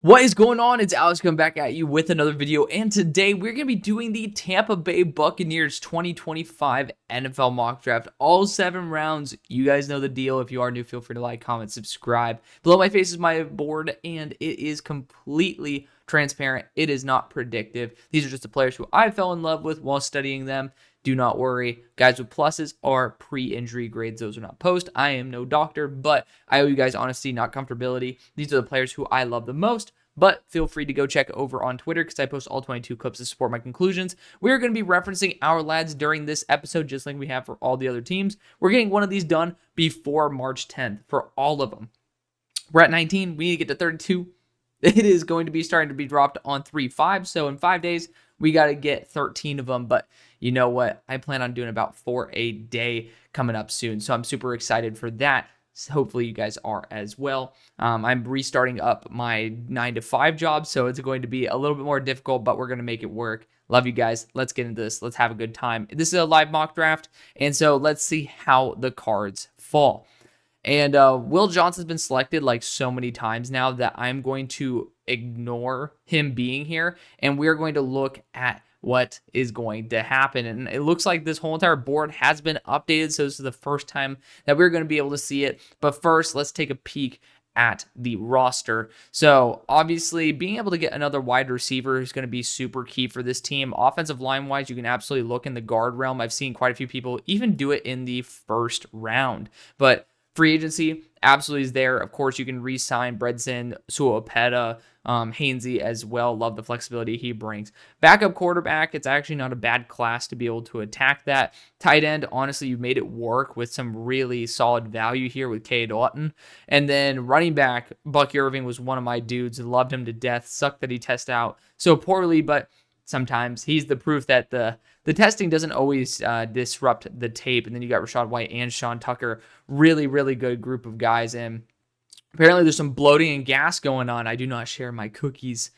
What is going on? It's Alex coming back at you with another video, and today we're going to be doing the Tampa Bay Buccaneers 2025 NFL mock draft. All 7 rounds. You guys know the deal. If you are new, feel free to like, comment, subscribe. Below my face is my board, and it is completely transparent. It is not predictive. These are just the players who I fell in love with while studying them. Do not worry. Guys with pluses are pre-injury grades. Those are not post. I am no doctor, but I owe you guys honesty, not comfortability. These are the players who I love the most, but feel free to go check over on Twitter because I post all 22 clips to support my conclusions. We're going to be referencing our lads during this episode, just like we have for all the other teams. We're getting one of these done before March 10th for all of them. We're at 19. We need to get to 32. It is going to be starting to be dropped on 3/5. So in 5 days, we got to get 13 of them. But you know what? I plan on doing about 4 a day coming up soon. So I'm super excited for that. So hopefully you guys are as well. I'm restarting up my 9-to-5 job, so it's going to be a little bit more difficult, but we're going to make it work. Love you guys. Let's get into this. Let's have a good time. This is a live mock draft, and so let's see how the cards fall. And Will Johnson's been selected like so many times now that I'm going to ignore him being here, and we're going to look at what is going to happen. And it looks like this whole entire board has been updated, so this is the first time that we're going to be able to see it. But first, let's take a peek at the roster. So obviously being able to get another wide receiver is going to be super key for this team. Offensive line wise, you can absolutely look in the guard realm. I've seen quite a few people even do it in the first round, but free agency absolutely is there. Of course, you can re-sign Bredson, Suopeta, Hainsey as well. Love the flexibility he brings. Backup quarterback, it's actually not a bad class to be able to attack that. Tight end, honestly, you've made it work with some really solid value here with K. Doughton. And then running back, Buck Irving was one of my dudes. Loved him to death. Sucked that he tested out so poorly, but sometimes he's the proof that the testing doesn't always disrupt the tape. And then you got Rachaad White and Sean Tucker. Really, really good group of guys. And apparently there's some bloating and gas going on. I do not share my cookies.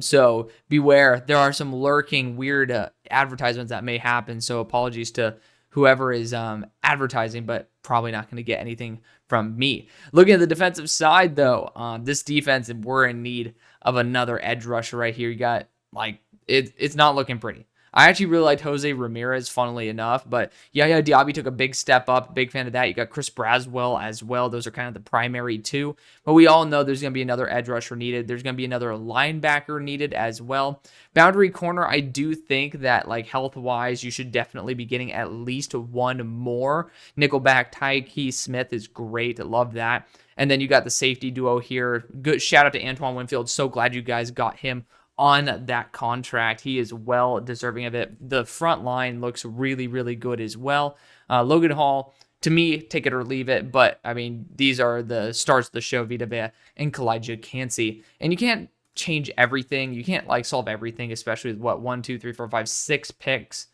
So beware. There are some lurking weird advertisements that may happen. So apologies to whoever is advertising, but probably not going to get anything from me. Looking at the defensive side, though, this defense, we're in need of another edge rusher right here. You got, like, it's not looking pretty. I actually really liked Jose Ramirez, funnily enough, but Yaya Diaby took a big step up. Big fan of that. You got Chris Braswell as well. Those are kind of the primary two, but we all know there's going to be another edge rusher needed. There's going to be another linebacker needed as well. Boundary corner, I do think that, like, health-wise, you should definitely be getting at least one more. Nickelback Tyke Smith is great. I love that. And then you got the safety duo here. Good shout out to Antoine Winfield. So glad you guys got him on that contract. He is well deserving of it. The front line looks really, really good as well. Logan Hall, to me, take it or leave it. But, I mean, these are the stars of the show, Vita Vea and Kalijah Kancey. And you can't change everything. You can't, like, solve everything, especially with, 1, 2, 3, 4, 5, 6 picks.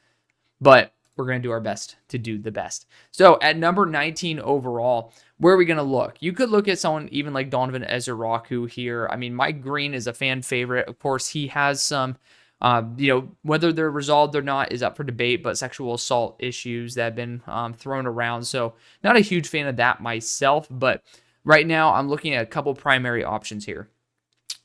But we're going to do our best to do the best. So at number 19 overall, where are we going to look? You could look at someone even like Donovan Ezeraku here. I mean, Mike Green is a fan favorite. Of course, he has some, whether they're resolved or not is up for debate, but sexual assault issues that have been thrown around. So not a huge fan of that myself, but right now I'm looking at a couple primary options here.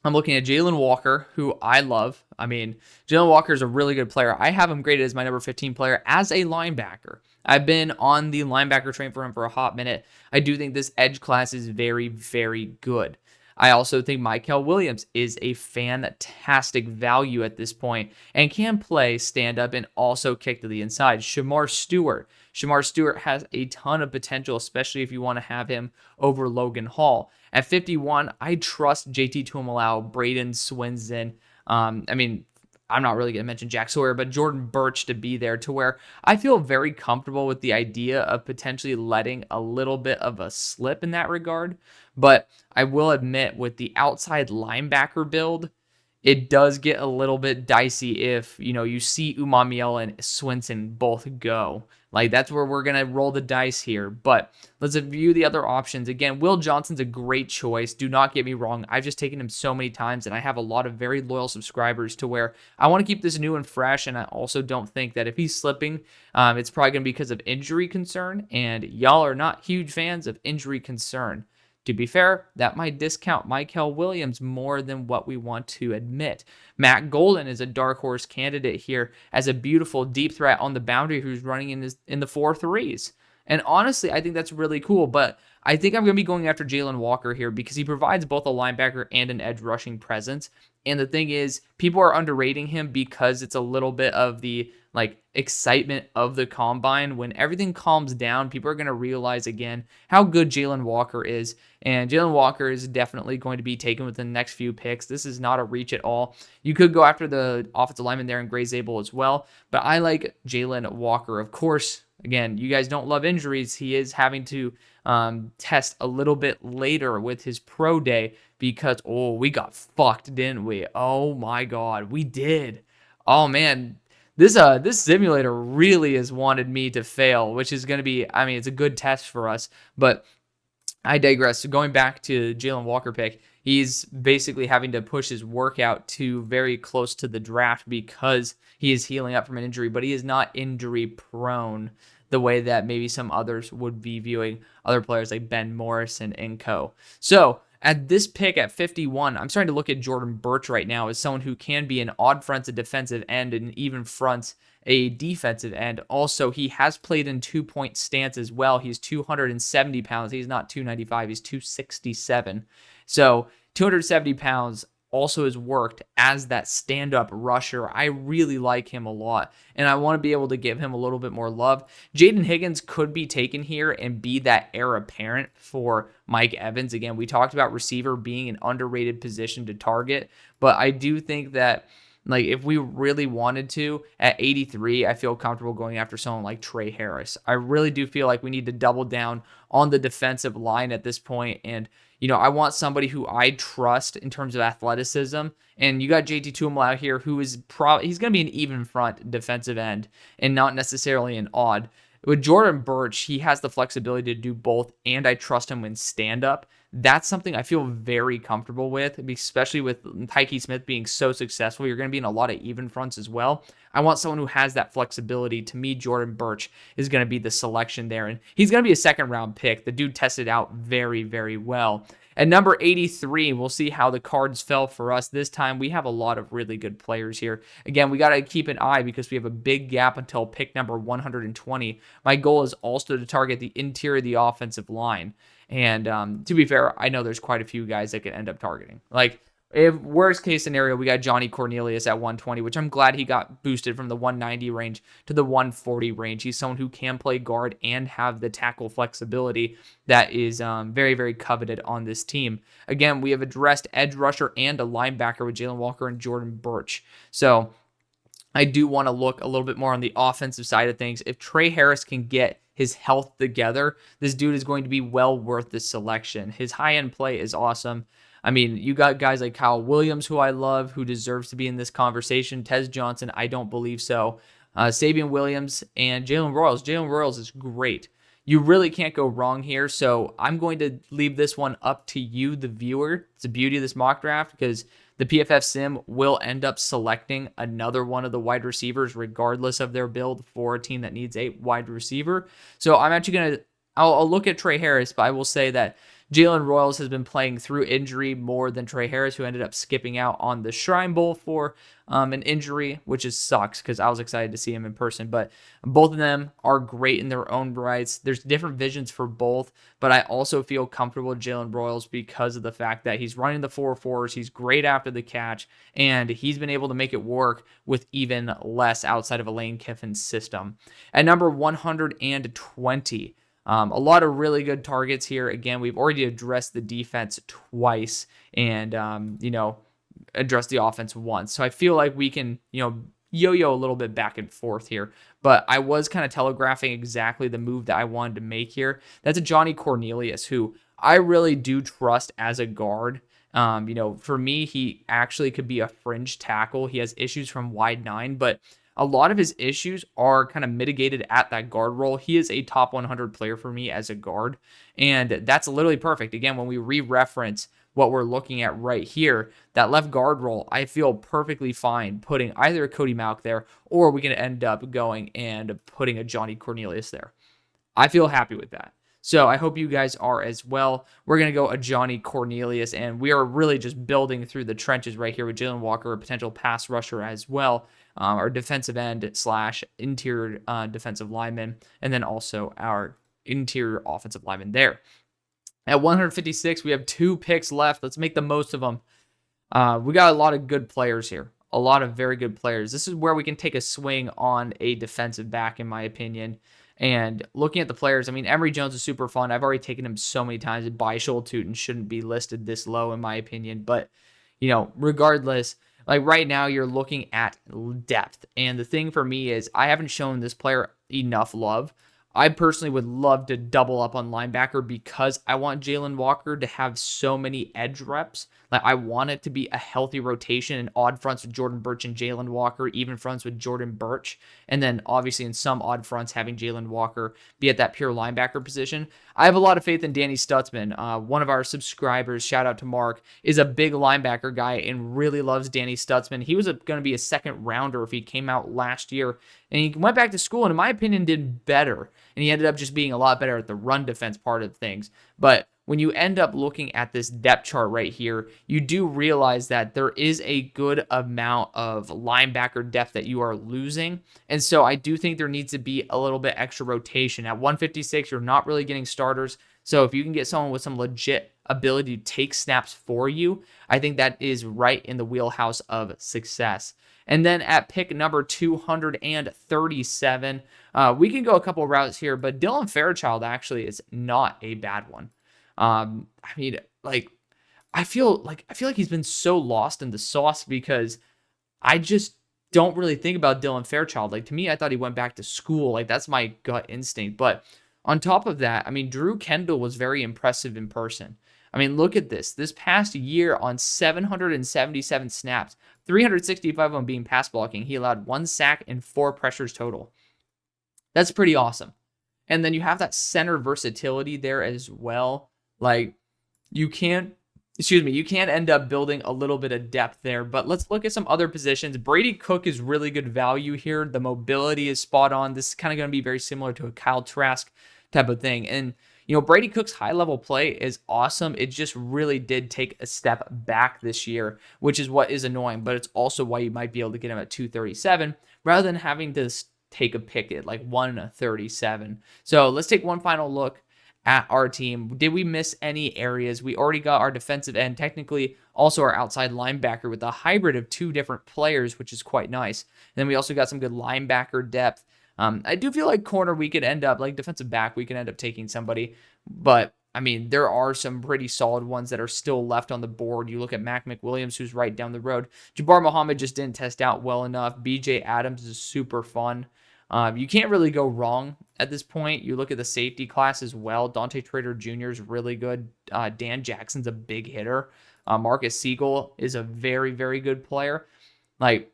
I'm looking at Jalon Walker, who I love. I mean, Jalon Walker is a really good player. I have him graded as my number 15 player as a linebacker. I've been on the linebacker train for him for a hot minute. I do think this edge class is very, very good. I also think Mykel Williams is a fantastic value at this point and can play stand up and also kick to the inside. Shamar Stewart has a ton of potential, especially if you want to have him over Logan Hall. At 51, I trust JT Tuimoloau, Braden Swinson. I'm not really going to mention Jack Sawyer, but Jordan Birch to be there, to where I feel very comfortable with the idea of potentially letting a little bit of a slip in that regard. But I will admit, with the outside linebacker build, it does get a little bit dicey if, you see Umamiel and Swinson both go. Like, that's where we're going to roll the dice here. But let's view the other options. Again, Will Johnson's a great choice. Do not get me wrong. I've just taken him so many times, and I have a lot of very loyal subscribers to where I want to keep this new and fresh, and I also don't think that if he's slipping, it's probably going to be because of injury concern, and y'all are not huge fans of injury concern. To be fair, that might discount Mykel Williams more than what we want to admit. Matt Golden is a dark horse candidate here as a beautiful deep threat on the boundary who's running in the 4-3s. And honestly, I think that's really cool, but I think I'm going to be going after Jalon Walker here because he provides both a linebacker and an edge rushing presence. And the thing is, people are underrating him because it's a little bit of the excitement of the combine. When everything calms down, people are going to realize again how good Jalon Walker is. And Jalon Walker is definitely going to be taken within the next few picks. This is not a reach at all. You could go after the offensive lineman there in Gray Zabel as well, but I like Jalon Walker. Of course, again, you guys don't love injuries. He is having to test a little bit later with his pro day because, we got fucked, didn't we? Oh my God, we did. Oh man, this simulator really has wanted me to fail, which is going to be, it's a good test for us, but I digress. So going back to Jalon Walker pick, he's basically having to push his workout to very close to the draft because he is healing up from an injury, but he is not injury prone the way that maybe some others would be viewing other players like Ben Morrison and co. So at this pick at 51, I'm starting to look at Jordan Burch right now as someone who can be an odd fronts a defensive end and even fronts a defensive end. Also, he has played in 2-point stance as well. He's 270 pounds. He's not 295. He's 267. So 270 pounds also has worked as that stand-up rusher. I really like him a lot, and I want to be able to give him a little bit more love. Jaden Higgins could be taken here and be that heir apparent for Mike Evans. Again, we talked about receiver being an underrated position to target, but I do think that if we really wanted to, at 83, I feel comfortable going after someone like Trey Harris. I really do feel like we need to double down on the defensive line at this point. And, I want somebody who I trust in terms of athleticism. And you got JT Tuimoloau here, who is he's going to be an even front defensive end and not necessarily an odd. With Jordan Burch, he has the flexibility to do both, and I trust him in stand-up. That's something I feel very comfortable with, especially with Tyke Smith being so successful. You're going to be in a lot of even fronts as well. I want someone who has that flexibility. To me, Jordan Burch is going to be the selection there, and he's going to be a second-round pick. The dude tested out very, very well. At number 83, we'll see how the cards fell for us. This time, we have a lot of really good players here. Again, we got to keep an eye because we have a big gap until pick number 120. My goal is also to target the interior of the offensive line. And to be fair, I know there's quite a few guys that could end up targeting. If worst case scenario, we got Johnny Cornelius at 120, which I'm glad he got boosted from the 190 range to the 140 range. He's someone who can play guard and have the tackle flexibility that is very, very coveted on this team. Again, we have addressed edge rusher and a linebacker with Jalon Walker and Jordan Burch. So I do want to look a little bit more on the offensive side of things. If Trey Harris can get his health together, this dude is going to be well worth the selection. His high-end play is awesome. You got guys like Kyle Williams, who I love, who deserves to be in this conversation. Tez Johnson, I don't believe so. Sabian Williams and Jalen Royals. Jalen Royals is great. You really can't go wrong here, so I'm going to leave this one up to you, the viewer. It's the beauty of this mock draft because the PFF Sim will end up selecting another one of the wide receivers regardless of their build for a team that needs a wide receiver. So I'm actually going to I'll look at Trey Harris, but I will say that Jalen Royals has been playing through injury more than Trey Harris, who ended up skipping out on the Shrine Bowl for an injury, which sucks because I was excited to see him in person. But both of them are great in their own rights. There's different visions for both, but I also feel comfortable with Jalen Royals because of the fact that he's running the 4.4s, he's great after the catch, and he's been able to make it work with even less outside of a Lane Kiffin system. At number 120, a lot of really good targets here. Again, we've already addressed the defense twice and, addressed the offense once. So I feel like we can, yo-yo a little bit back and forth here. But I was kind of telegraphing exactly the move that I wanted to make here. That's a Johnny Cornelius, who I really do trust as a guard. For me, he actually could be a fringe tackle. He has issues from wide 9, but a lot of his issues are kind of mitigated at that guard role. He is a top 100 player for me as a guard, and that's literally perfect. Again, when we re-reference what we're looking at right here, that left guard role, I feel perfectly fine putting either a Cody Mauch there, or we can end up going and putting a Johnny Cornelius there. I feel happy with that. So I hope you guys are as well. We're going to go a Johnny Cornelius, and we are really just building through the trenches right here with Jalon Walker, a potential pass rusher as well, our defensive end slash interior defensive lineman, and then also our interior offensive lineman there. At 156, we have 2 picks left. Let's make the most of them. We got a lot of good players here. A lot of very good players. This is where we can take a swing on a defensive back, in my opinion. And looking at the players, I mean, Emory Jones is super fun. I've already taken him so many times. And Byshul Tootin shouldn't be listed this low, in my opinion. But, regardless, like right now, you're looking at depth. And the thing for me is I haven't shown this player enough love. I personally would love to double up on linebacker because I want Jalon Walker to have so many edge reps. Like I want it to be a healthy rotation and odd fronts with Jordan Burch and Jalon Walker, even fronts with Jordan Burch. And then obviously in some odd fronts, having Jalon Walker be at that pure linebacker position. I have a lot of faith in Danny Stutzman. One of our subscribers, shout out to Mark, is a big linebacker guy and really loves Danny Stutzman. He was going to be a second rounder if he came out last year. And he went back to school and in my opinion did better. And he ended up just being a lot better at the run defense part of things. But when you end up looking at this depth chart right here, you do realize that there is a good amount of linebacker depth that you are losing. And so I do think there needs to be a little bit extra rotation. At 156, you're not really getting starters. So if you can get someone with some legit ability to take snaps for you, I think that is right in the wheelhouse of success. And then at pick number 237, we can go a couple routes here, but Dylan Fairchild actually is not a bad one. I feel like he's been so lost in the sauce because I just don't really think about Dylan Fairchild. Like to me, I thought he went back to school. Like that's my gut instinct. But on top of that, I mean, Drew Kendall was very impressive in person. I mean, look at this. This past year on 777 snaps, 365 of them being pass blocking, he allowed 1 sack and 4 pressures total. That's pretty awesome. And then you have that center versatility there as well. Like you can't end up building a little bit of depth there, but let's look at some other positions. Brady Cook is really good value here. The mobility is spot on. This is kind of going to be very similar to a Kyle Trask type of thing. And, Brady Cook's high level play is awesome. It just really did take a step back this year, which is what is annoying, but it's also why you might be able to get him at 237 rather than having to take a pick at like 137. So let's take one final look at our team. Did we miss any areas? We already got our defensive end, technically also our outside linebacker with a hybrid of 2 different players, which is quite nice. And then we also got some good linebacker depth. I do feel like corner we could end up, like defensive back, we can end up taking somebody. But, I mean, there are some pretty solid ones that are still left on the board. You look at Mac McWilliams, who's right down the road. Jabbar Muhammad just didn't test out well enough. BJ Adams is super fun. You can't really go wrong at this point. You look at the safety class as well. Dante Trader Jr. is really good. Dan Jackson's a big hitter. Marcus Siegel is a very, very good player. Like,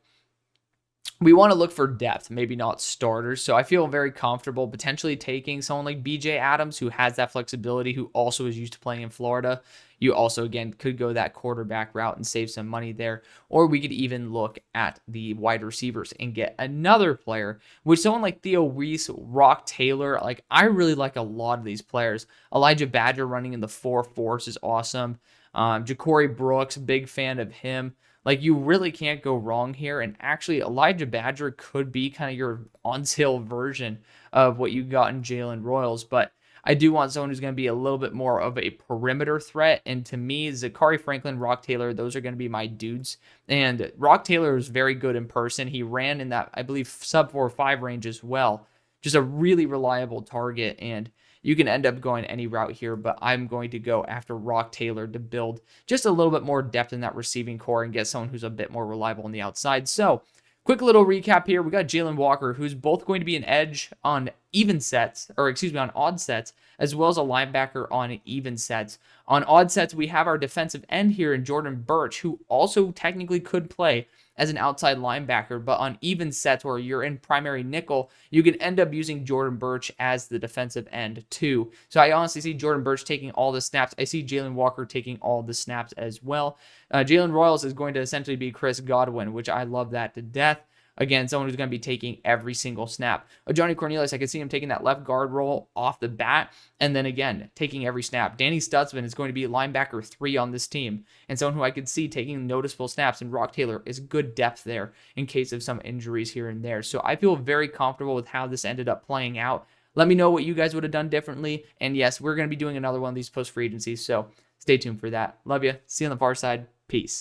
we want to look for depth, maybe not starters. So I feel very comfortable potentially taking someone like BJ Adams, who has that flexibility, who also is used to playing in Florida. You also, again, could go that quarterback route and save some money there. Or we could even look at the wide receivers and get another player, with someone like Theo Reese, Rock Taylor. Like, I really like a lot of these players. Elijah Badger running in the 4-4 is awesome. Ja'Cory Brooks, big fan of him. Like, you really can't go wrong here. And actually, Elijah Badger could be kind of your on-sale version of what you got in Jalen Royals. But I do want someone who's going to be a little bit more of a perimeter threat. And to me, Zachary Franklin, Rock Taylor, those are going to be my dudes. And Rock Taylor is very good in person. He ran in that, I believe, sub 4.5 range as well. Just a really reliable target. And you can end up going any route here, but I'm going to go after Rock Taylor to build just a little bit more depth in that receiving core and get someone who's a bit more reliable on the outside. So, quick little recap here. We got Jalon Walker, who's both going to be an edge on on odd sets, as well as a linebacker on even sets. On odd sets, we have our defensive end here in Jordan Burch, who also technically could play as an outside linebacker, but on even sets where you're in primary nickel, you can end up using Jordan Burch as the defensive end too. So I honestly see Jordan Burch taking all the snaps. I see Jalon Walker taking all the snaps as well. Jalen Royals is going to essentially be Chris Godwin, which I love that to death. Again, someone who's going to be taking every single snap. Johnny Cornelius, I could see him taking that left guard role off the bat, and then again, taking every snap. Danny Stutzman is going to be linebacker 3 on this team, and someone who I could see taking noticeable snaps, and Rock Taylor is good depth there in case of some injuries here and there. So I feel very comfortable with how this ended up playing out. Let me know what you guys would have done differently, and yes, we're going to be doing another one of these post-free agencies, so stay tuned for that. Love you. See you on the far side. Peace.